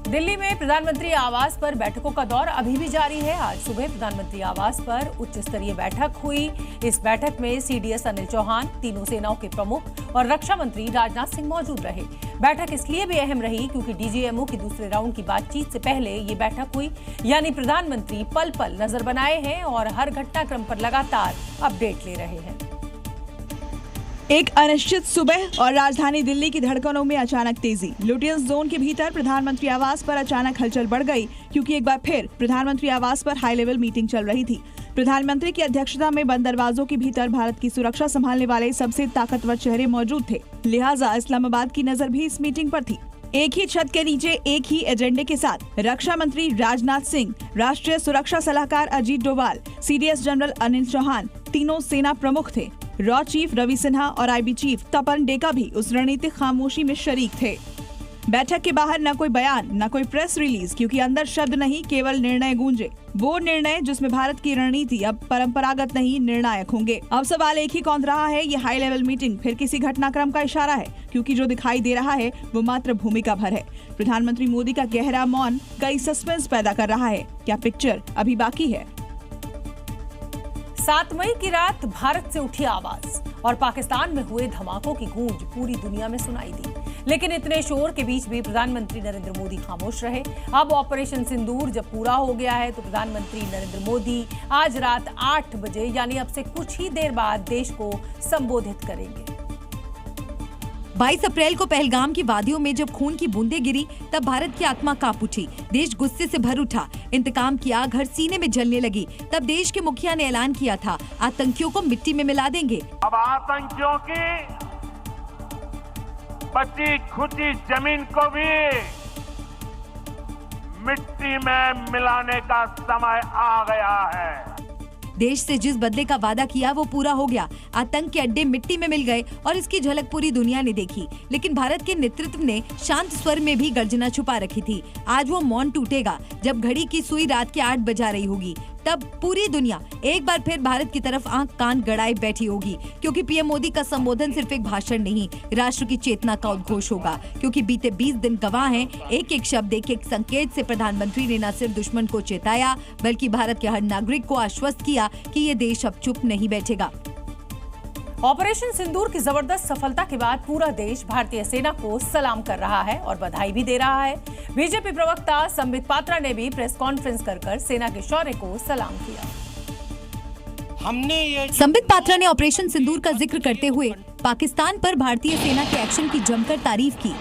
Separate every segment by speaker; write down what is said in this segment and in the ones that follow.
Speaker 1: दिल्ली में प्रधानमंत्री आवास पर बैठकों का दौर अभी भी जारी है। आज सुबह प्रधानमंत्री आवास पर उच्च स्तरीय बैठक हुई। इस बैठक में सीडीएस अनिल चौहान, तीनों सेनाओं के प्रमुख और रक्षा मंत्री राजनाथ सिंह मौजूद रहे। बैठक इसलिए भी अहम रही क्योंकि डीजीएमओ की दूसरे राउंड की बातचीत से पहले ये बैठक हुई, यानी प्रधानमंत्री पल पल नजर बनाए हैं और हर घटनाक्रम पर लगातार अपडेट ले रहे हैं।
Speaker 2: एक अनिश्चित सुबह और राजधानी दिल्ली की धड़कनों में अचानक तेजी। लुटियंस जोन के भीतर प्रधानमंत्री आवास पर अचानक हलचल बढ़ गई क्योंकि एक बार फिर प्रधानमंत्री आवास पर हाई लेवल मीटिंग चल रही थी। प्रधानमंत्री की अध्यक्षता में बंद दरवाजों के भीतर भारत की सुरक्षा संभालने वाले सबसे ताकतवर चेहरे मौजूद थे, लिहाजा इस्लामाबाद की नजर भी इस मीटिंग पर थी। एक ही छत के नीचे एक ही एजेंडे के साथ रक्षा मंत्री राजनाथ सिंह, राष्ट्रीय सुरक्षा सलाहकार अजीत डोभाल, सीडीएस जनरल अनिल चौहान, तीनों सेना प्रमुख थे। रॉ चीफ रवि सिन्हा और आईबी चीफ तपन डेका भी उस रणनीतिक खामोशी में शरीक थे। बैठक के बाहर न कोई बयान, न कोई प्रेस रिलीज, क्योंकि अंदर शब्द नहीं, केवल निर्णय गूंजे। वो निर्णय जिसमें भारत की रणनीति अब परंपरागत नहीं, निर्णायक होंगे। अब सवाल एक ही कौन रहा है, ये हाई लेवल मीटिंग फिर किसी घटनाक्रम का इशारा है? क्योंकि जो दिखाई दे रहा है वो मात्र भूमिका भर है। प्रधानमंत्री मोदी का गहरा मौन कई सस्पेंस पैदा कर रहा है। क्या पिक्चर अभी बाकी है?
Speaker 1: 7 मई की रात भारत से उठी आवाज और पाकिस्तान में हुए धमाकों की गूंज पूरी दुनिया में सुनाई दी। लेकिन इतने शोर के बीच भी प्रधानमंत्री नरेंद्र मोदी खामोश रहे। अब ऑपरेशन सिंदूर जब पूरा हो गया है तो प्रधानमंत्री नरेंद्र मोदी आज रात 8 बजे यानी अब से कुछ ही देर बाद देश को संबोधित करेंगे।
Speaker 3: 22 अप्रैल को पहलगाम की वादियों में जब खून की बूंदें गिरी तब भारत की आत्मा कांप उठी। देश गुस्से से भर उठा, इंतकाम की आग हर सीने में जलने लगी। तब देश के मुखिया ने ऐलान किया था, आतंकियों को मिट्टी में मिला देंगे।
Speaker 4: अब आतंकियों की बची खुची जमीन को भी मिट्टी में मिलाने का समय आ गया है।
Speaker 3: देश से जिस बदले का वादा किया वो पूरा हो गया। आतंक के अड्डे मिट्टी में मिल गए और इसकी झलक पूरी दुनिया ने देखी। लेकिन भारत के नेतृत्व ने शांत स्वर में भी गर्जना छुपा रखी थी। आज वो मौन टूटेगा जब घड़ी की सुई रात के 8 बजा रही होगी। तब पूरी दुनिया एक बार फिर भारत की तरफ आंख कान गड़ाए बैठी होगी, क्योंकि पीएम मोदी का संबोधन सिर्फ एक भाषण नहीं, राष्ट्र की चेतना का उद्घोष होगा। क्योंकि बीते 20 दिन गवाह हैं, एक एक शब्द, एक एक संकेत से प्रधानमंत्री ने न सिर्फ दुश्मन को चेताया बल्कि भारत के हर नागरिक को आश्वस्त किया कि ये देश अब चुप नहीं बैठेगा।
Speaker 1: ऑपरेशन सिंदूर की जबरदस्त सफलता के बाद पूरा देश भारतीय सेना को सलाम कर रहा है और बधाई भी दे रहा है। बीजेपी प्रवक्ता संबित पात्रा ने भी प्रेस कॉन्फ्रेंस कर सेना के शौर्य को सलाम किया।
Speaker 3: संबित पात्रा ने ऑपरेशन सिंदूर का जिक्र करते हुए पाकिस्तान पर भारतीय सेना के एक्शन की जमकर तारीफ की।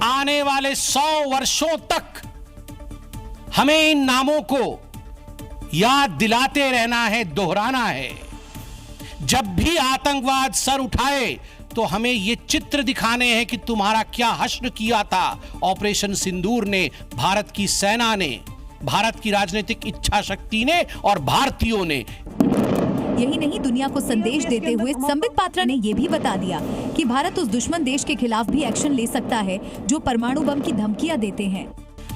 Speaker 5: आने वाले 100 वर्षों तक हमें इन नामों को याद दिलाते रहना है, दोहराना है। जब भी आतंकवाद सर उठाए तो हमें ये चित्र दिखाने हैं कि तुम्हारा क्या हश्र किया था ऑपरेशन सिंदूर ने, भारत की सेना ने, भारत की राजनीतिक इच्छा शक्ति ने और भारतीयों ने।
Speaker 3: यही नहीं, दुनिया को संदेश देते हुए संबित पात्रा ने ये भी बता दिया कि भारत उस दुश्मन देश के खिलाफ भी एक्शन ले सकता है जो परमाणु बम की धमकियां देते हैं।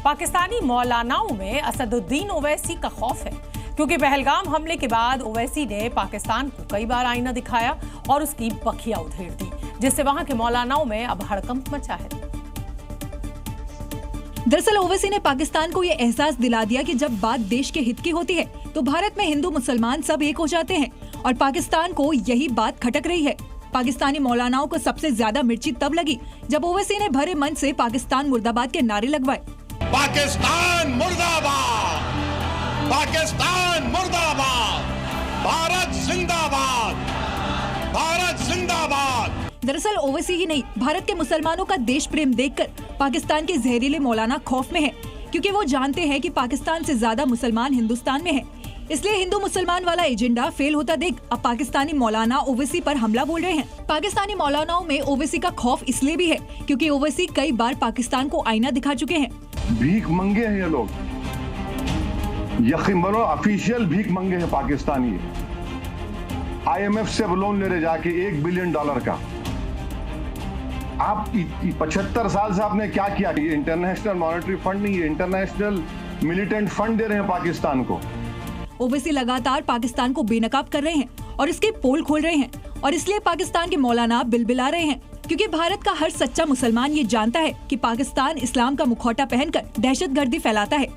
Speaker 1: पाकिस्तानी मौलानाओं में असदुद्दीन ओवैसी का खौफ है, क्योंकि पहलगाम हमले के बाद ओवैसी ने पाकिस्तान को कई बार आईना दिखाया और उसकी बखिया उधेड़ दी, जिससे वहां के मौलानाओं में अब हड़कंप मचा है।
Speaker 2: दरअसल ओवैसी ने पाकिस्तान को ये एहसास दिला दिया कि जब बात देश के हित की होती है तो भारत में हिंदू मुसलमान सब एक हो जाते हैं, और पाकिस्तान को यही बात खटक रही है। पाकिस्तानी मौलानाओं को सबसे ज्यादा मिर्ची तब लगी जब ओवैसी ने भरे मन से पाकिस्तान मुर्दाबाद के नारे लगवाए।
Speaker 5: पाकिस्तान मुर्दाबाद, पाकिस्तान मुर्दाबाद, भारत जिंदाबाद, भारत जिंदाबाद।
Speaker 2: दरअसल ओवैसी ही नहीं, भारत के मुसलमानों का देश प्रेम देखकर पाकिस्तान के जहरीले मौलाना खौफ में है, क्योंकि वो जानते हैं कि पाकिस्तान से ज्यादा मुसलमान हिंदुस्तान में हैं। इसलिए हिंदू मुसलमान वाला एजेंडा फेल होता देख अब पाकिस्तानी मौलाना ओवैसी पर हमला बोल रहे हैं। पाकिस्तानी मौलानाओं में ओवैसी का खौफ इसलिए भी है क्योंकि ओवैसी कई बार पाकिस्तान को आईना दिखा चुके हैं।
Speaker 6: भीख मंगे हैं ये लोग, यकीन मानो ऑफिशियल भीख मंगे हैं पाकिस्तानी। IMF से लोन ले रहे जाके $1 बिलियन का। आप 75 साल से आपने क्या किया? ये इंटरनेशनल मॉनेटरी फंड नहीं है, इंटरनेशनल मिलिटेंट फंड दे रहे हैं पाकिस्तान को।
Speaker 2: ओवैसी लगातार पाकिस्तान को बेनकाब कर रहे हैं और इसके पोल खोल रहे हैं, और इसलिए पाकिस्तान के मौलाना बिलबिला रहे हैं। क्योंकि भारत का हर सच्चा मुसलमान ये जानता है कि पाकिस्तान इस्लाम का मुखौटा पहनकर दहशतगर्दी फैलाता है।